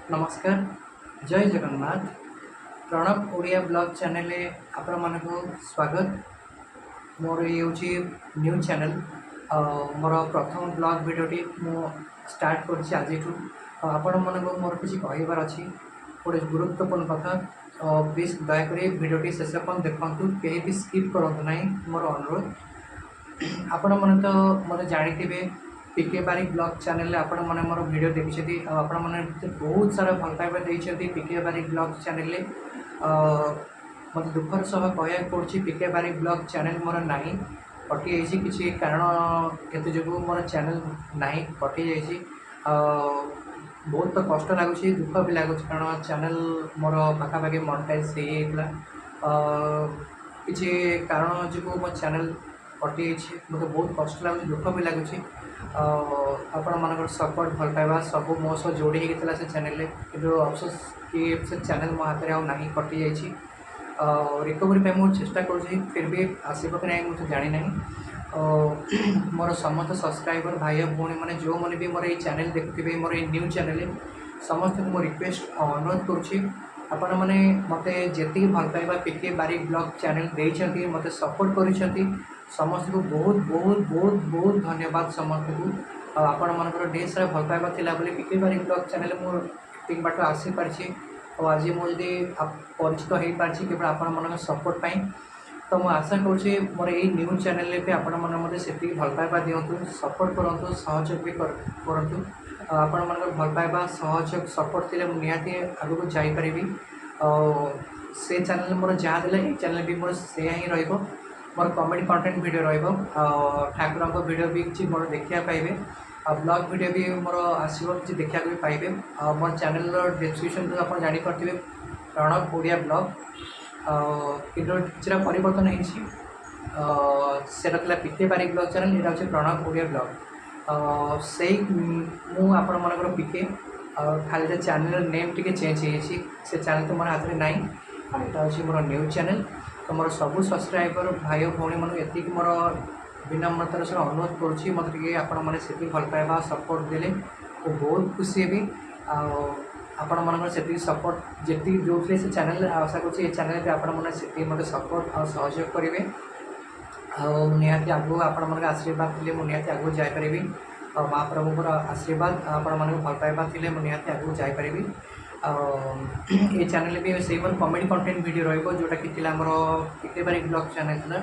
नमस्कार जय Jagannath Pranav Odia blog channel आपण मानक स्वागत। मोर ये हूँ न्यूज चैनल मोर प्रथम ब्लॉग भिडियोटी मु स्टार्ट कर आज आपण मानक मोर किसी कहबार अच्छी गोटे गुरुत्वपूर्ण कथा प्लीज दयाकोरी भिडियोटी शेष पर्यंत देखु कहीं भी स्किप करूँ ना मोर अनुरोध। आपण मैंने तो मतलब जानी पीके बारिक ब्लॉग चैनल आपण मैंने मोर वीडियो देखी आपण मैंने बहुत सारा भल पाइबा पीके बारिक ब्लॉग चैनल मत दुखर सह कहया पड़ी पीके बारिक ब्लॉग चैनल मोर ना कटि जाइए किसी कारण हेतु जो मोर चैनल ना कटि जाइए बहुत तो कष्ट लगुच दुख भी लगुच कारण चैनल मोर पाखापाखि मोनेटाइज हो किसी कारण जो मो चैनल कटि मतलब बहुत कष्ट लगुच दुख भी लगुच आपण मान सपोर्ट भल पाइबा सब मो सह जोड़ी होता से चैनल कि अफसोस कि से चैनल मो हाथ में ना कटि जाइए रिकवरी मुझे चेष्टा करुँच फिर भी आसब कि ना मुझे जानी ना मोर समस्त सब्सक्राइबर भाई भौणी मैंने जो मैंने भी मोर ये चैनल देखुवे मोर ये न्यूज चैनल समस्त को रिक्वेस्ट अनुरोध करुँची आपण मैंने मत जी भल पाइबा पीके बारिक ब्लॉग चैनल देते मत सपोर्ट कर समस्त को बहुत बहुत बहुत बहुत धन्यवाद समस्त को आपण मानकर ढेर सारा भल पाइबा थिला बोली पीके बारिक ब्लॉग चैनल मुझे बाट आसी पार्टी और आज मुझे परिचित हो पार्टी केवल आपण मान सपोर्ट पाई तो मुझे आशा करुँचे मोर ये न्यूज चैनल पे आपण मैंने से भल पाइबा दिंतु सपोर्ट करूँ सहयोग भी करूँ आपण मान भल पाइबा सहयोग सपोर्ट थी निहाती आगू जापरि से चैनल मोर जहाँ देला ये चैनल भी मोर से ही रही मोर comedy content video Thakur video भी किसी मोर देखा पाइबे ब्लॉग वीडियो भी मोर आसो कि देखा भी पाइबे मोर चैनल डिस्क्रिप्शन तो आप जापे प्रणव ओडिया ब्लॉग कि परिवर्तन होता पीके बारिक ब्लॉग चैनल यहाँ हूँ प्रणव ओडिया ब्लॉग से मुझे मानकर पीके खाली चैनल नेम टी चेंज से चैनल तो मोर हाथ में ना यहाँ हूँ मोर न्यूज चैनल तो मोर सबू सब्सक्राइबर भाई भौणी मन ये मोर विनम्रतार सह अनुरोध करुँची मत मैंने भल पाइबा सपोर्ट देले तो बहुत खुशी भी आपण मान से सपोर्ट जी जो से चैनल आशा कर चैनल आपण मैंने मत सपोर्ट और सहयोग करेंगे निहाती आगू आपण मान आशीर्वाद थे मुझे निहाती आगू जापरि महाप्रभुर आशीर्वाद आपण मान भल पाइबा थे मुझे निहाती आगू जापरि ये चैनल भी से मोर कॉमेडी कंटेंट वीडियो रही जोटा कि मोर पीके बारिक ब्लॉग चैनल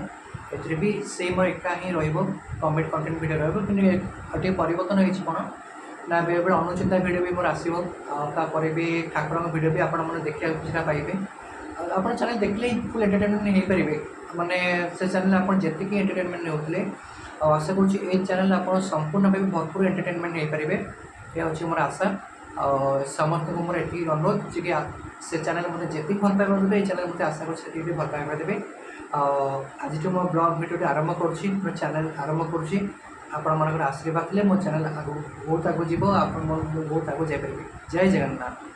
ए भी से मोर एका ही कॉमेडी कंटेंट वीडियो रही परिवर्तन होती कौन ना बेले बेले अनुचिंता वीडियो भी मोर आसपर भी ठाकुर वीडियो भी आपण देखा किसी पाइबे आप चैनल देखले फुल एंटरटेनमेंट हो पारे माने से चैनल आप जी एंटरटेनमेंट होते आशा करुँच चैनल आप संपूर्ण भाव भरपूर एंटरटेनमेंट हो पारे यह हूँ मोर आशा समस्त को मोर ये अनुरोध जी से चैनल मतलब जी भल पाइबा देवे ये चैनल मतलब आशा कर भल पाइबा देवे आज जो मो ब्लॉग वीडियो आरंभ कर चैनल आरंभ कर आशीर्वाद थे मो चैनल आगू बहुत आगू जीव आप बहुत आगू जापरि जय जगन्नाथ।